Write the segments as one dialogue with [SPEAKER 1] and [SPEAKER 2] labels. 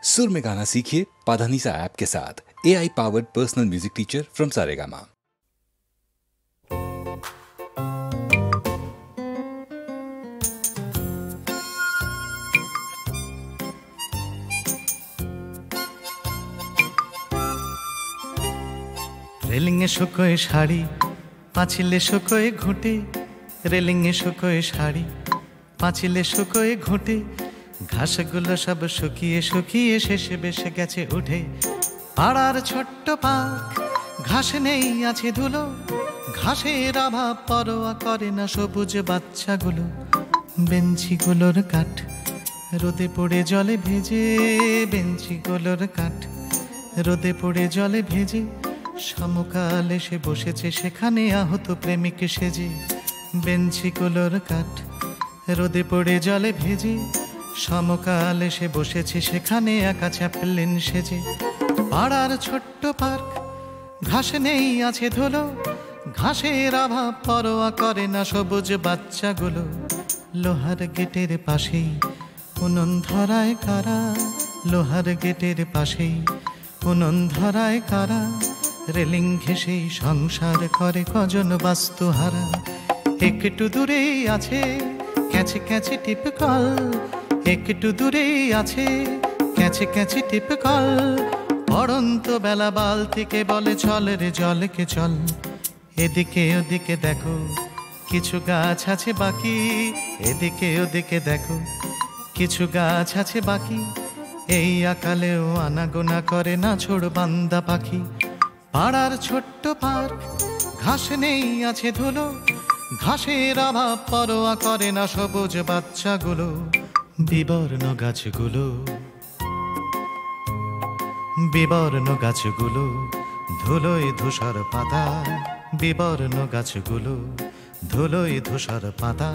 [SPEAKER 1] सुर में गाना सीखिए पाधानीसा ऐप के साथ। AI powered personal music teacher from Saregama.
[SPEAKER 2] রেলিংয়ে শুকোয় শাড়ি, পাঁচিলে শুকোয় ঘুঁটে। রেলিংয়ে শুকোয় শাড়ি, পাঁচিলে শুকোয় ঘুঁটে। ঘাসগুলো সব শুকিয়ে শুকিয়ে শেষে বেসে গেছে উঠে। পাড়ার ছোট্ট পার্ক, ঘাস নেই আছে ধুলো। ঘাসের অভাব পরোয়া করে না সবুজ বাচ্চাগুলো। বেঞ্চিগুলোর কাঠ রোদে পড়ে জলে ভেজে। বেঞ্চিগুলোর কাঠ রোদে পড়ে জলে ভেজে। সমকাল এসে বসেছে সেখানে আহত প্রেমিক সেজে। বেঞ্চিগুলোর কাঠ রোদে পড়ে জলে ভেজে। সমকাল এসে বসেছে সেখানে একা চ্যাপলিন সেজে। পাড়ার ছোট্ট পার্ক, ঘাস নেই আছে ধুলো। ঘাসের অভাব পরোয়া করে না সবুজ বাচ্চাগুলো। লোহার গেটের পাশেই উনুন ধরায় কারা। লোহার গেটের পাশেই উনুন ধরায় কারা। রেলিং ঘেঁষেই সংসার করে কজন বাস্তুহারা। একটু দূরেই আছে ক্যাচে ক্যাচে টিপকল। একটু দূরেই আছে ক্যাচে ক্যাচে টিপকল। পড়ন্ত বেলা বাল থেকে বলে চল রে জলকে চল। এদিকে ওদিকে দেখো কিছু গাছ আছে বাকি। এদিকে ওদিকে দেখো কিছু গাছ আছে বাকি। এই আকালেও আনাগোনা করে না ছোড় বান্দা পাখি। পাড়ার ছোট্ট পার্ক, ঘাস নেই আছে ধুলো। ঘাসের অভাব পরোয়া করে না সবুজ বাচ্চাগুলো। বিবর্ণ গাছগুলো, বিবর্ণ গাছগুলো ধুলোয় ধূসর পাতা। বিবর্ণ গাছগুলো ধুলোয় ধূসর পাতা।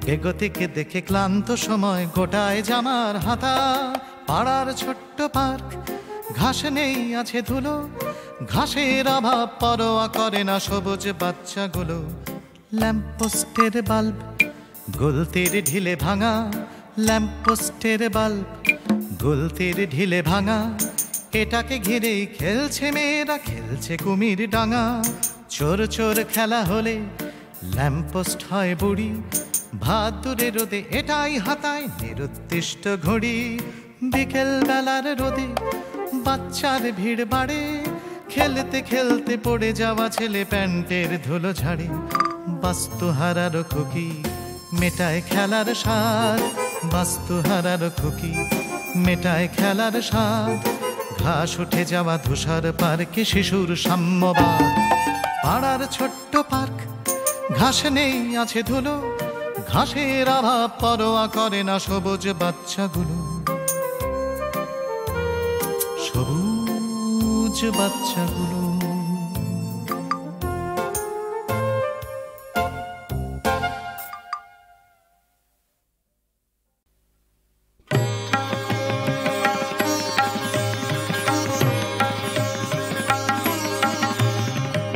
[SPEAKER 2] বেগতিকে দেখে ক্লান্ত সময় গোটায় জামার হাতা। পাড়ার ছোট্ট পার্ক, ঘাস নেই আছে ধুলো। ঘাসের অভাব পরোয়া করে না সবুজ বাচ্চাগুলো। ল্যাম্পপোস্টের বাল্ব গলতির ঢিলে ভাঙা। ল্যাম্পপোস্টের বাল্ব গলতির ঢিলে ভাঙা। এটাকে ঘিরেই খেলছে মেয়েরা, খেলছে কুমির ডাঙা। চোর চোর খেলা হলে ল্যাম্পপোস্ট হয় বুড়ি। ভাদুরে রোদে এটাই হাতায় নিরুদ্দিষ্ট ঘড়ি। বিকেল বেলার রোদে বাচ্চার ভিড় বাড়ে। খেলতে খেলতে পড়ে যাওয়া ছেলে প্যান্টের ধুলো ঝাড়ে। বাস্তুহারার খুকি মেটায় খেলার স্বাদ। বাস্তুহারার খুকি মেটায় খেলার স্বাদ। ঘাস উঠে যাওয়া ধূসর পার্কে শিশুর সাম্যবাদ। পাড়ার ছোট্ট পার্ক, ঘাস নেই আছে ধুলো। ঘাসের অভাব পরোয়া করে না সবুজ বাচ্চাগুলো। সবুজ বাচ্চাগুলো।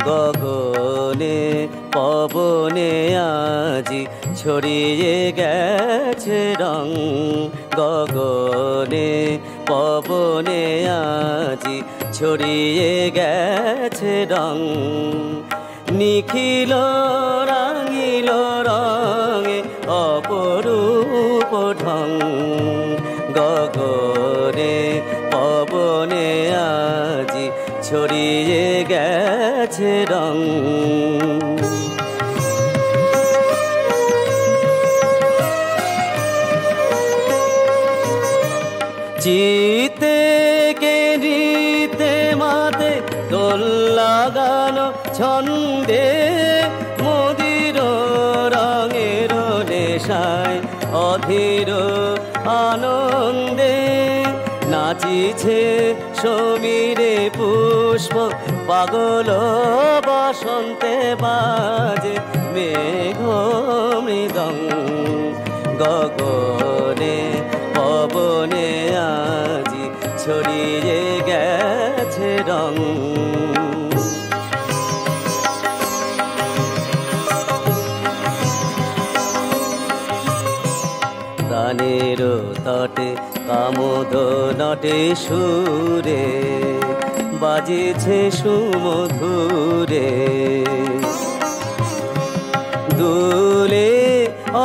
[SPEAKER 3] গগনে পবনে আজি ছড়িয়ে গেছে রং। গগনে পবনে আজি ছড়িয়ে গেছে রং। নিখিল রাঙিল রঙে অপরূপ ঢং। গগনে পবনে আজি ছড়িয়ে গেছে রং। চিতে কে নিতে মাতে দোল লাগানো ছন্দে। মদির রঙের নেশায় অধীর আনন্দে। নাচিছে সমীরে পুষ্প পাগল বসন্তে বাজে মেঘ মৃদং। গগনে পবনে আজি ছড়িয়ে গেছে রং। প্রাণের তটে কামোদ নটে সুরে বাজেছে সুমধুরে দুলে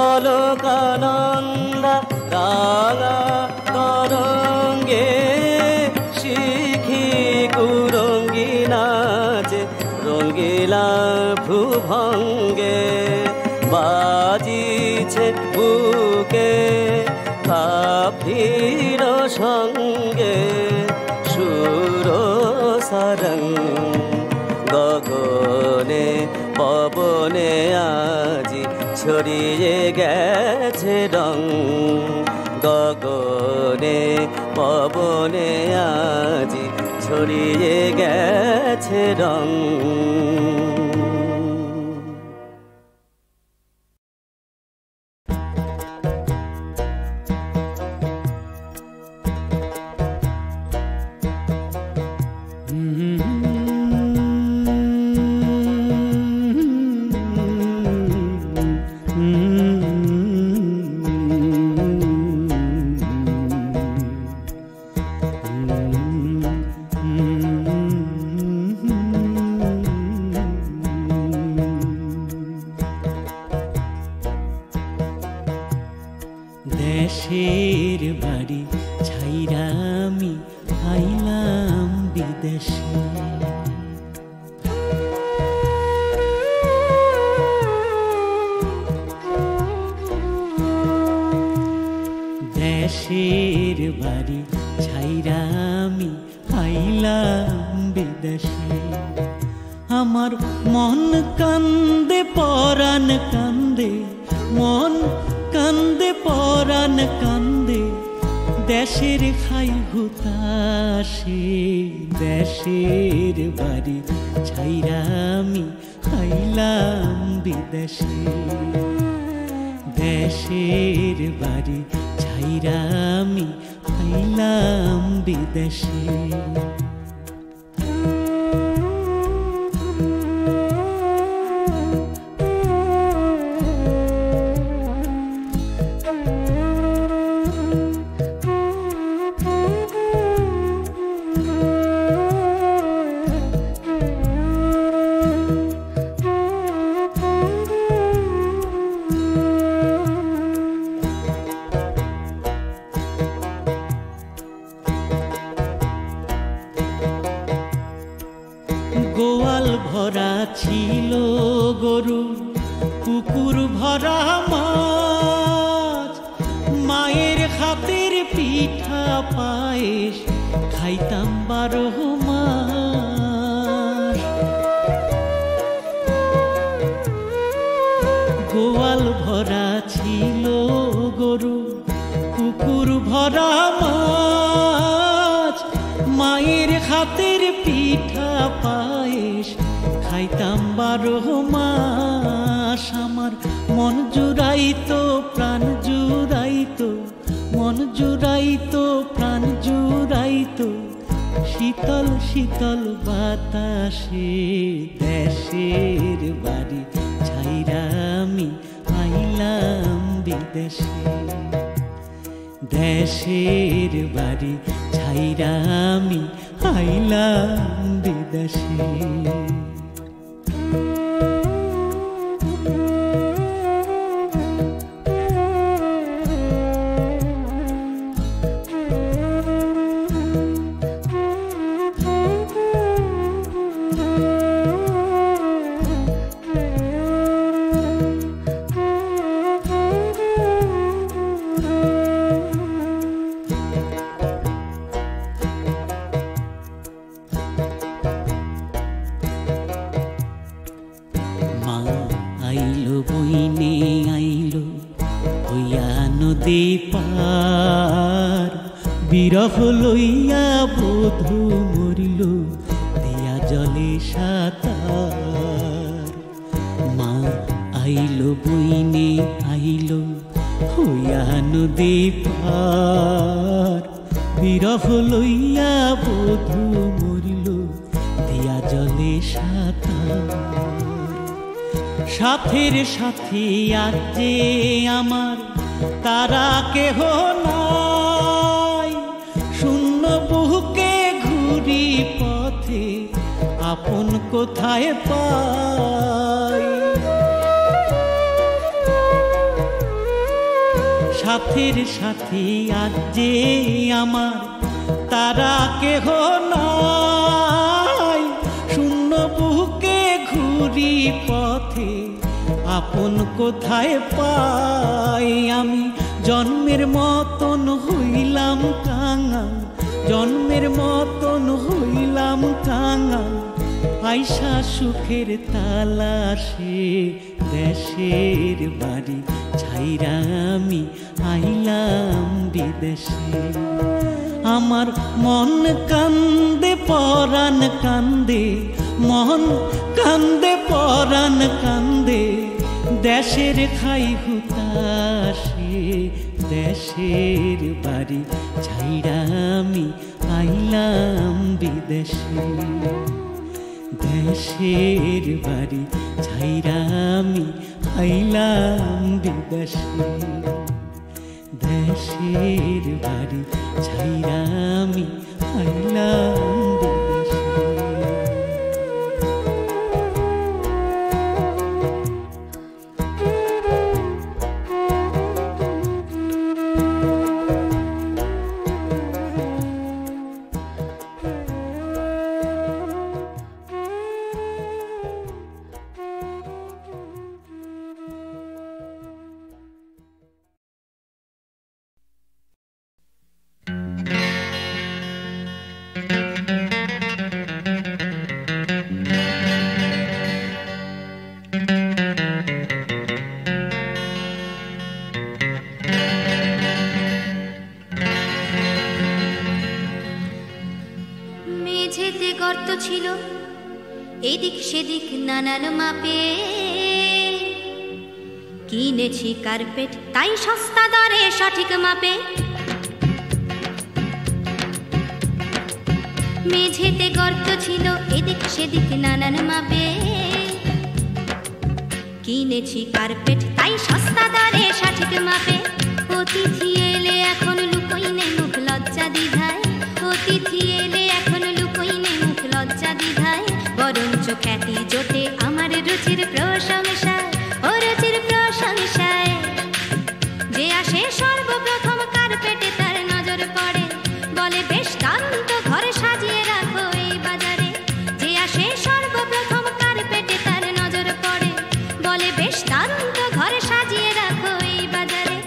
[SPEAKER 3] অলোকানন্দা রাঙা তরঙ্গে শিখি কুরঙ্গি নাচে রঙ্গিলা ভ্রুভঙ্গে বাজিছে বুকে কাফির সঙ্গে সুর সারঙ্গ গগনে পবনে আজি ছড়িয়ে গেছে রং গগনে পবনে আজি ছড়িয়ে গেছে রং
[SPEAKER 4] দেশের বাড়ি ছাইরা আমি আইলাম বিদেশে দেশের বাড়ি ছাইরা আমি আইলাম বিদেশে আমার মন কান্দে পরাণ কান্দে মন কান্দে পরাণ কান্দে দেশের খাই হুতাশে দেশের বাড়ি ছাইরা আমি আইলাম বিদেশে দেশের বাড়ি ছাইরা আমি আইলাম বিদেশে গোয়াল ভরা ছিল গরু পুকুর ভরা মাছ মায়ের হাতের পিঠা পায়েস খাইতাম 12 মাস গোয়াল ভরা ছিল গরু পুকুর ভরা মাছ মায়ের হাতের পিঠা পায়েস খাইতাম 12 মাস আমার মন জুড়াইতো প্রাণ জুড়াইতো মন জুড়াইতো প্রাণ জুড়াইতো শীতল শীতল বাতাসে দেশের বাড়ি ছাইরা আমি আইলাম বিদেশে দেশের বাড়ি ছাইরা আমি আইলাম বিদেশে আইলো বইনে আইলো হইয়া নদী পার বিরহ লইয়া বধূ মরিল দিয়া জলে সাঁতার মা আইলো বইনে আইলো হইয়া নদী পার বিরহ লইয়া বধূ মরিল দিয়া জলে সাঁতার সাথের সাথী আজ যে আমার তারা কেহ নাই আপন কোথায় পাই। সাথের সাথে আজ যে আমার তারা কেহ নাই, শূন্য বুকে ঘুরি পথে আপন কোথায় পাই। আমি জন্মের মতন হইলাম কাঙাল, জন্মের মতন হইলাম কাঙাল, আইসা সুখের তালাশে দেশের বাড়ি ছাইরা আমি আইলাম বিদেশে। আমার মন কান্দে পরাণ কান্দে, মন কান্দে পরাণ কান্দে, দেশের খাই হুতাশে দেশের বাড়ি ছাইরা আমি আইলাম বিদেশে। দেশের বাড়ি ছাইরা আমি আইলাম বিদেশে। দেশের বাড়ি ছাইরা আমি আইলাম বিদেশে।
[SPEAKER 5] মেঝেতে গর্ত ছিল এদিক সেদিক নানান মাপে, কিনেছি কার্পেট তাই সস্তা দরে সঠিক মাপে। মেঝেতে গর্ত ছিল এদিক সেদিক নানান মাপে, কিনেছি কার্পেট তাই সস্তা দরে সঠিক মাপে। অতিথি এলে এখন লুকোই নেই মুখ লজ্জা দ্বিধায়, অতিথি এলে এখন লুকোই নেই মুখ লজ্জা দ্বিধায়। বরঞ্চ খ্যাতি জোটে আমার রুচির প্রশংসায়, ও রুচির প্রশংসায়। যে আসে সর্বপ্রথম কার্পেটে তার নজর পড়ে, বলে বেশ দারুণ তো ঘর সাজিয়ে রাখো এই বাজারে। যে আসে সর্বপ্রথম কার্পেটে তার নজর পড়ে, বলে বেশ দারুণ তো ঘর সাজিয়ে রাখো এই বাজারে।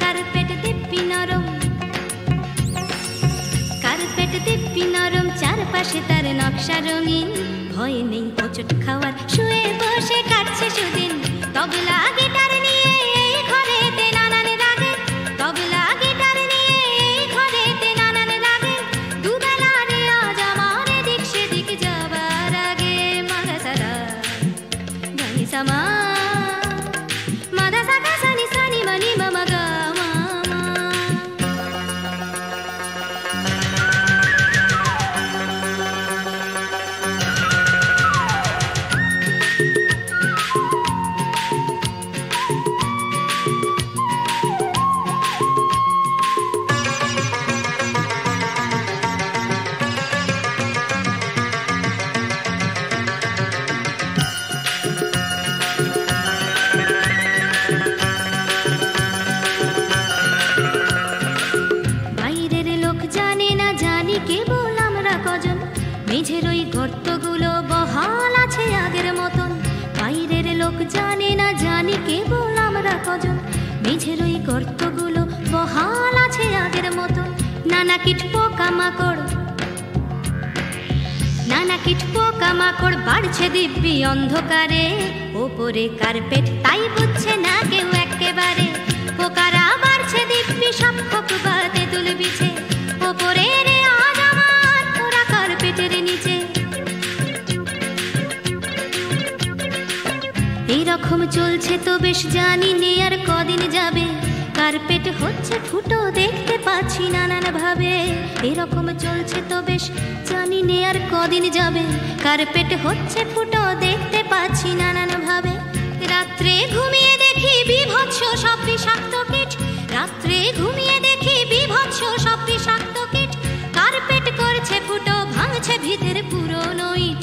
[SPEAKER 5] কার্পেট দিব্যি নরম, কার্পেট দিব্যি নরম, চারপাশে তার নকশা রঙিন। ভয় নেই হোঁচট খাওয়ার, শুয়ে বসে কাটছে সুদিন। তবলা গিটার নিয়ে এই ঘরেতে নানান রাগে, তবলা গিটার নিয়ে এই ঘরেতে নানান রাগে। দুবেলা রেয়াজ আমার এদিক সেদিক যাবার আগে। মাগা সাদা গানি সামা, মাদা সাগা সানি সানি মানি মামা গা মামা। কেবল আমরা কজন, মেঝের ওই গর্তগুলো বহাল আছে আগের মতন। বাইরের লোক জানে না জানি কেবল আমরা কজন, মেঝের ওই গর্তগুলো বহাল আছে আগের মতন। নানা কীট পোকামাকড়, নানা কীট পোকামাকড় বাড়ছে দিব্যি অন্ধকারে। ওপরে কার্পেট তাই বুঝছে না কেউ একেবারে। পোকারা বাড়ছে দিব্যি সব খোপ বা তেঁতুল বিছে। ওপরে রে আজ আমার ওরা কার্পেটের নিচে। এইরকম চলছে তো বেশ, জানি নে আর কদিন যাবে। কার্পেট হচ্ছে ফুটো দেখতে পাচ্ছি নানান ভাবে। এরকম চলছে তো বেশ, জানি নে আর কদিন যাবে। কার্পেট হচ্ছে ফুটো দেখতে পাচ্ছি নানান ভাবে। রাত্রে ঘুমিয়ে দেখি বিভৎস সব বিষাক্ত কীট, রাত্রে ঘুমিয়ে দেখি বিভৎস সব বিষাক্ত কীট। কার্পেট করছে ফুটো, ভাঙছে ভিতের পুরনো ইট।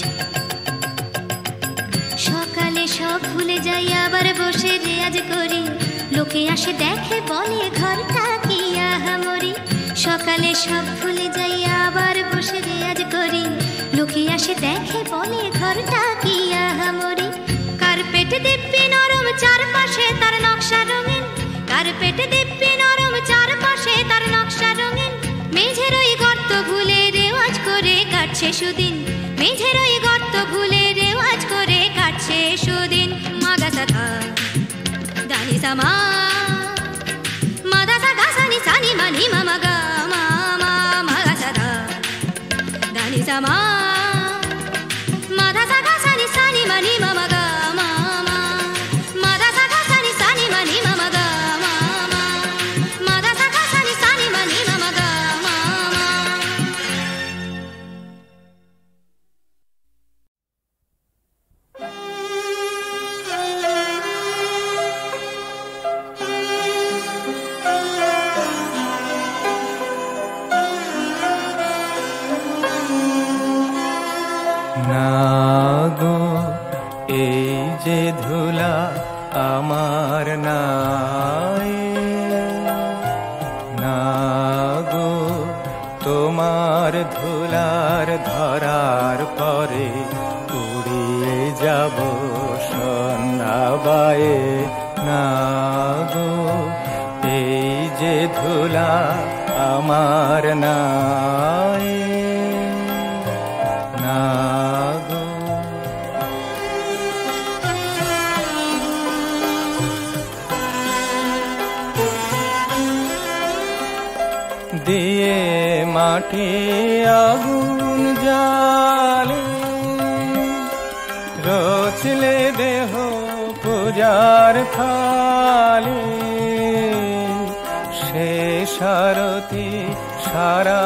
[SPEAKER 5] লোকে আসে দেখে বলে ঘরটা কি আহামরি, সকালে সব ভুলে যাই আবার বসে রেয়াজ করি। লোকে আসে দেখে বলে ঘরটা কি আহামরি, কার্পেট দিব্যি নরম চারপাশে তার নকশা রঙিন, কার্পেট দিব্যি নরম চারপাশে তার নকশা রঙিন। মেঝের ওই গর্ত ভুলে রেওয়াজ করে কাটছে সুদিন, মেঝের ওই গর্ত ভুলে রেওয়াজ করে কাটছে সুদিন। মাগাসা থা দানি সামা মাদাসা গাসানি সানি মানি মামা গা মামা মাগাসা থা দানি সামা মাদাসা গাসানি সানি মানি মামা গা মামা মাদাসা গাসানি সানি মানি মামা গা মামা মাদাসা গাসানি সানি মানি মামা গা মামা।
[SPEAKER 6] না গো এই যে ধুলা আমার নাই, না গো তোমার ধুলার ধরার পরে উড়িয়ে যাব সন্ধ্যাবায়ে। না গো এই যে ধুলা আমার নাই, না গো। দিয়ে মাটি আগুন জালে রচলে দেহ পূজার থালে, সে সারথি সারা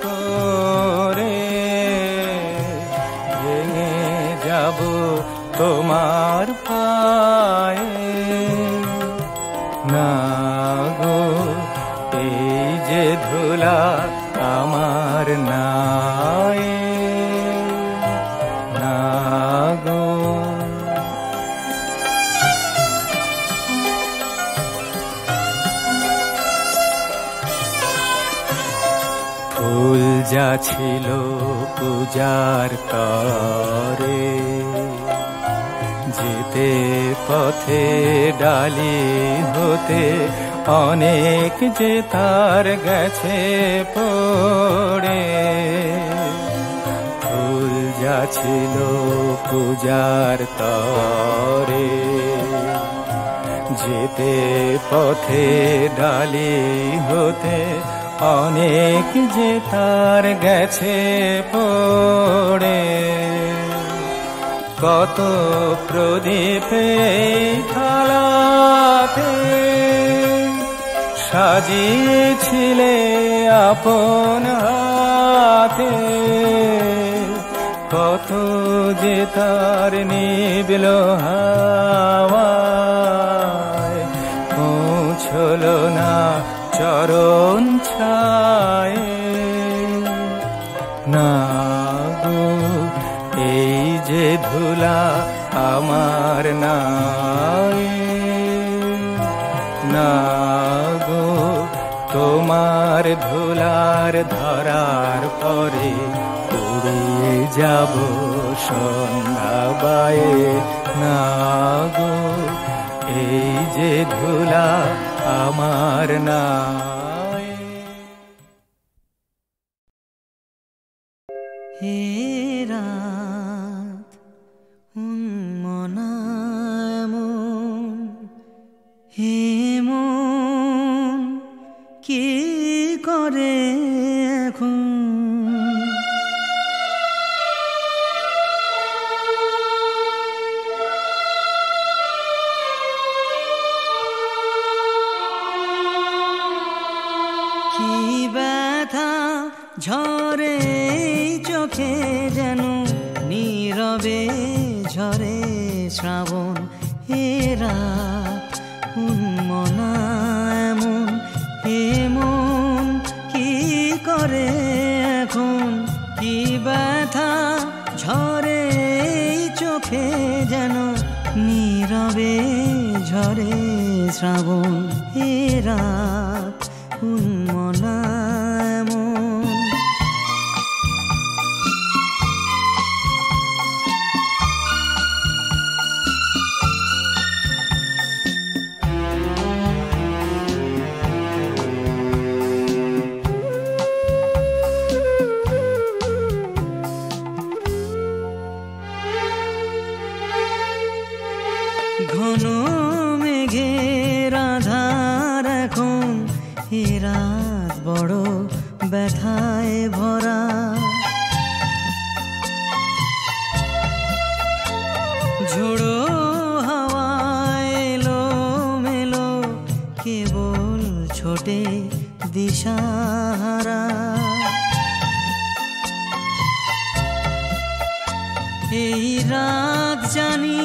[SPEAKER 6] করে ভেঙে যাব তোমার পায়ে। না গো এই যে ধুলা আমার নাই, না গো। ফুল যা ছিল পূজার তরে, যেতে পথে ডালি হতে অনেক যে তার গেছে পড়ে। ফুল যা ছিল পূজার তরে, যেতে পথে ডালি হতে অনেক যে তার গেছে পড়ে। কত প্রদীপে থালাতে সাজিয়েছিলে আপন হাতে, কত যে তার নিবিল হাওয়ায় পৌঁছল না চরণ ছায়ে। না গো এই যে ধুলা আমার নাই, না গো তোমার ধুলার ধরার পরে উড়িয়ে যাব সন্ধ্যাবায়ে। না গো এই যে ধুলা আমার নাই।
[SPEAKER 4] হে রাত মনামন, হে মন কি করে এখন? কি ব্যথা ঝরে চোখে যেন নীরবে ঝরে শ্রাবণ। হে রাত মনা এমন, হে মন কি করে এখন? কি ব্যথা ঝরে চোখে যেন নীরবে ঝরে শ্রাবণ এ রাত উন্মনা এমন। ঘন মেঘের আধার এখন এ রাত বড় ব্যথায় ভরা। ঝোড়ো হাওয়ায় এলো মেলো কেবল ছোটে দিশাহারা। এই রাত জানি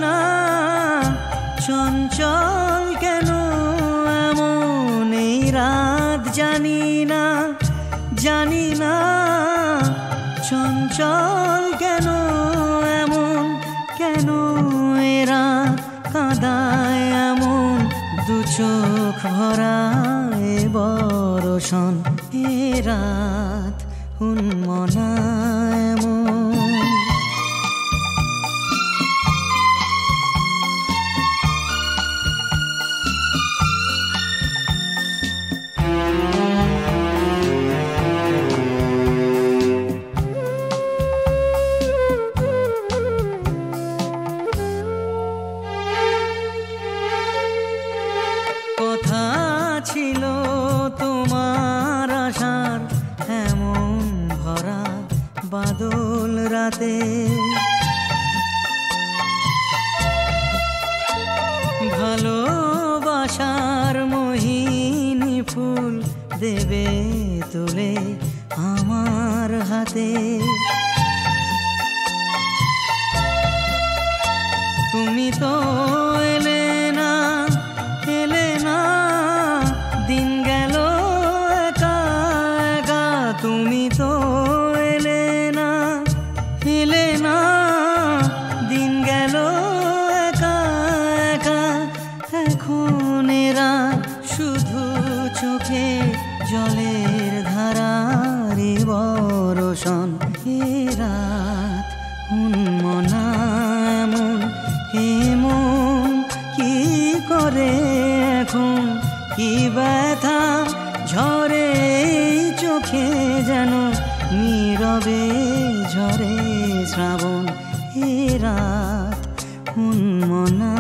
[SPEAKER 4] না চঞ্চল কেন এমন। এই রাত জানি না চঞ্চল কেন এমন। কেন এ রাত কাঁদায় এমন দু চোখ ভরা এ বরষণ। এ রাত উন্মনা এমন। কথা ছিল তোমার আশার এমন ভরা বাদল রাতে। ভালোবাসার মোহিনী ফুল দেবে তুলে আমার হাতে। তুমি তো এলে না দিন গেল একা একা। তুমি তো এলে না দিন গেল একা একা। এখন এরা শুধু চোখে জলের ধারারে বরষণ। এ রাত উন্মনা এমন এমন। কি করে এখন কি ব্যথা ঝরে চোখে যেন নীরবে ঝরে শ্রাবণ। এ রাত উন্মনা